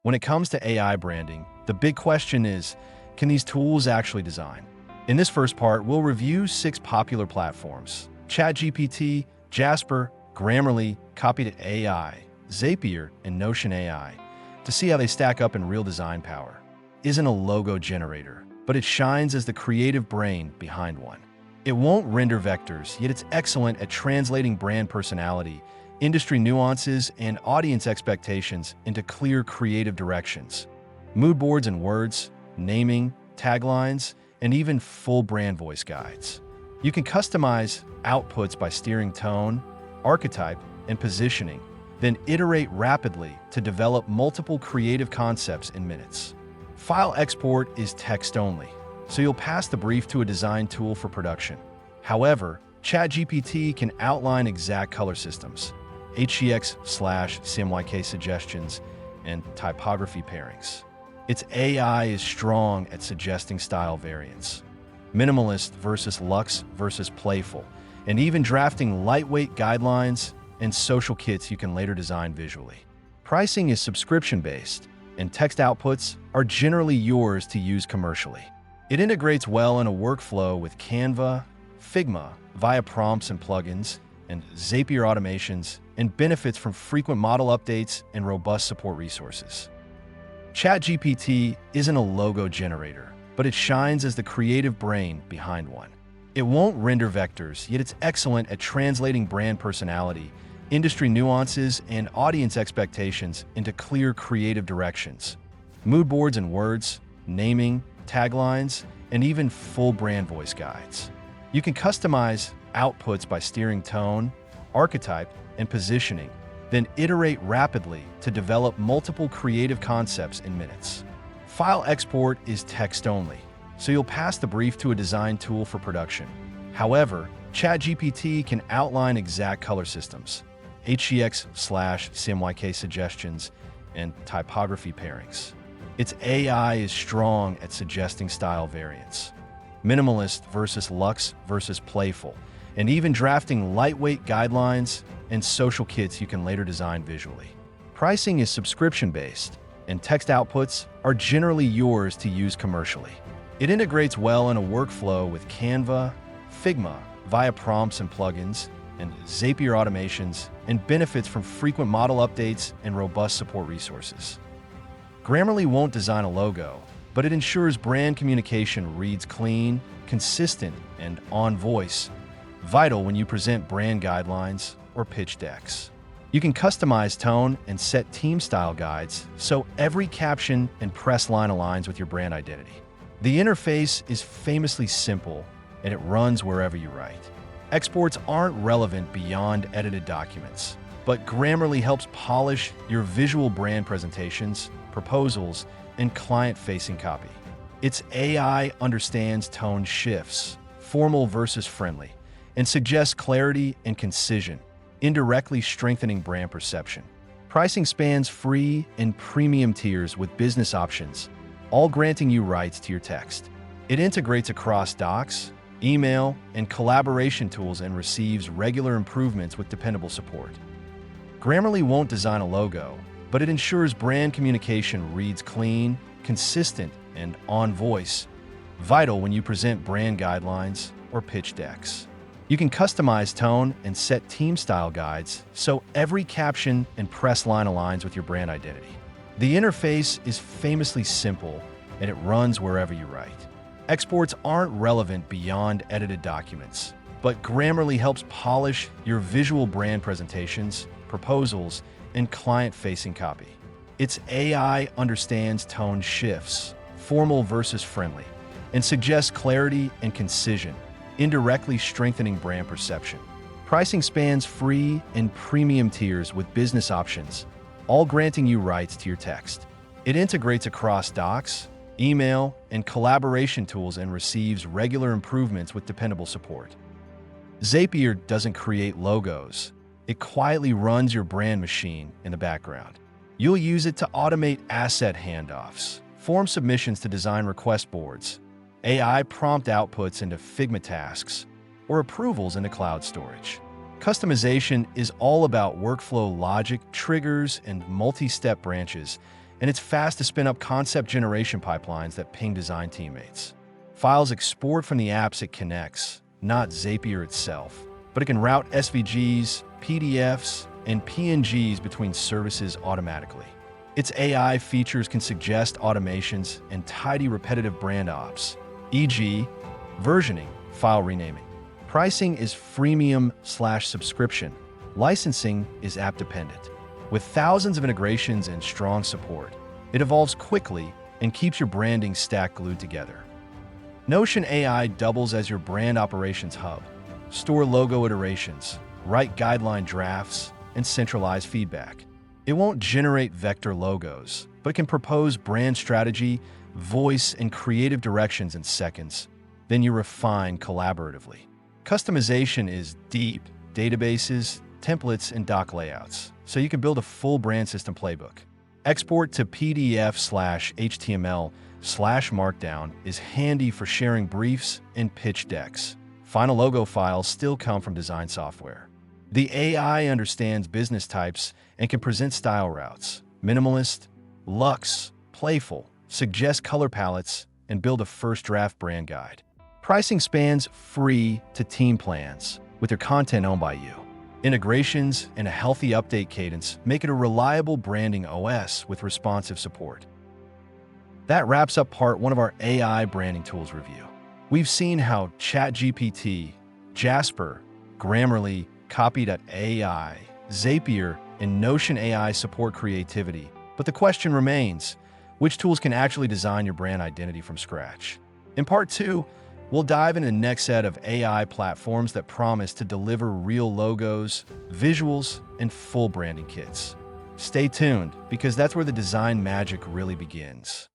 When it comes to AI branding, the big question is, can these tools actually design? In this first part, we'll review 6 popular platforms: ChatGPT, Jasper, Grammarly, Copy.ai, Zapier, and Notion AI, to see how they stack up in real design power. Isn't a logo generator, but it shines as the creative brain behind one. It won't render vectors, yet it's excellent at translating brand personality, industry nuances, and audience expectations into clear creative directions. Mood boards and words, naming, taglines, and even full brand voice guides. You can customize outputs by steering tone, archetype, and positioning, then iterate rapidly to develop multiple creative concepts in minutes. File export is text only, so you'll pass the brief to a design tool for production. However, ChatGPT can outline exact color systems, HCX/CMYK suggestions, and typography pairings. Its AI is strong at suggesting style variants, minimalist versus luxe versus playful, and even drafting lightweight guidelines and social kits you can later design visually. Pricing is subscription-based, and text outputs are generally yours to use commercially. It integrates well in a workflow with Canva, Figma, via prompts and plugins, and Zapier automations, and benefits from frequent model updates and robust support resources. ChatGPT isn't a logo generator, but it shines as the creative brain behind one. It won't render vectors, yet it's excellent at translating brand personality, industry nuances, and audience expectations into clear creative directions. Mood boards and words, naming, taglines, and even full brand voice guides. You can customize outputs by steering tone, archetype, and positioning, then iterate rapidly to develop multiple creative concepts in minutes. File export is text only, so you'll pass the brief to a design tool for production. However, ChatGPT can outline exact color systems, HCX/CMYK suggestions, and typography pairings. Its AI is strong at suggesting style variants, minimalist versus luxe versus playful, and even drafting lightweight guidelines and social kits you can later design visually. Pricing is subscription-based, and text outputs are generally yours to use commercially. It integrates well in a workflow with Canva, Figma, via prompts and plugins, and Zapier automations, and benefits from frequent model updates and robust support resources. Grammarly won't design a logo, but it ensures brand communication reads clean, consistent, and on voice, vital when you present brand guidelines or pitch decks. You can customize tone and set team style guides so every caption and press line aligns with your brand identity. The interface is famously simple, and it runs wherever you write. Exports aren't relevant beyond edited documents, but Grammarly helps polish your visual brand presentations, proposals, and client-facing copy. Its AI understands tone shifts, formal versus friendly, and suggests clarity and concision, indirectly strengthening brand perception. Pricing spans free and premium tiers with business options, all granting you rights to your text. It integrates across docs, email, and collaboration tools and receives regular improvements with dependable support. Grammarly won't design a logo, but it ensures brand communication reads clean, consistent, and on voice, vital when you present brand guidelines or pitch decks. You can customize tone and set team style guides so every caption and press line aligns with your brand identity. The interface is famously simple, and it runs wherever you write. Exports aren't relevant beyond edited documents, but Grammarly helps polish your visual brand presentations, proposals, and client-facing copy. Its AI understands tone shifts, formal versus friendly, and suggests clarity and concision, indirectly strengthening brand perception. Pricing spans free and premium tiers with business options, all granting you rights to your text. It integrates across docs, email, and collaboration tools and receives regular improvements with dependable support. Zapier doesn't create logos. It quietly runs your brand machine in the background. You'll use it to automate asset handoffs, form submissions to design request boards, AI prompt outputs into Figma tasks, or approvals into cloud storage. Customization is all about workflow logic, triggers, and multi-step branches, and it's fast to spin up concept generation pipelines that ping design teammates. Files export from the apps it connects, not Zapier itself, but it can route SVGs, PDFs, and PNGs between services automatically. Its AI features can suggest automations and tidy repetitive brand ops, e.g., versioning, file renaming. Pricing is freemium/subscription. Licensing is app-dependent. With thousands of integrations and strong support, it evolves quickly and keeps your branding stack glued together. Notion AI doubles as your brand operations hub. Store logo iterations, write guideline drafts, and centralize feedback. It won't generate vector logos, but can propose brand strategy, voice, and creative directions in seconds. Then you refine collaboratively. Customization is deep: databases, templates, and doc layouts, so you can build a full brand system playbook. Export to PDF/HTML/Markdown is handy for sharing briefs and pitch decks. Final logo files still come from design software. The AI understands business types and can present style routes: minimalist, luxe, playful, suggest color palettes, and build a first draft brand guide. Pricing spans free to team plans, with your content owned by you. Integrations and a healthy update cadence make it a reliable branding OS with responsive support. That wraps up part 1 of our AI branding tools review. We've seen how ChatGPT, Jasper, Grammarly, Copy.ai, Zapier, and Notion AI support creativity, but the question remains: which tools can actually design your brand identity from scratch? In part 2, we'll dive into the next set of AI platforms that promise to deliver real logos, visuals, and full branding kits. Stay tuned, because that's where the design magic really begins.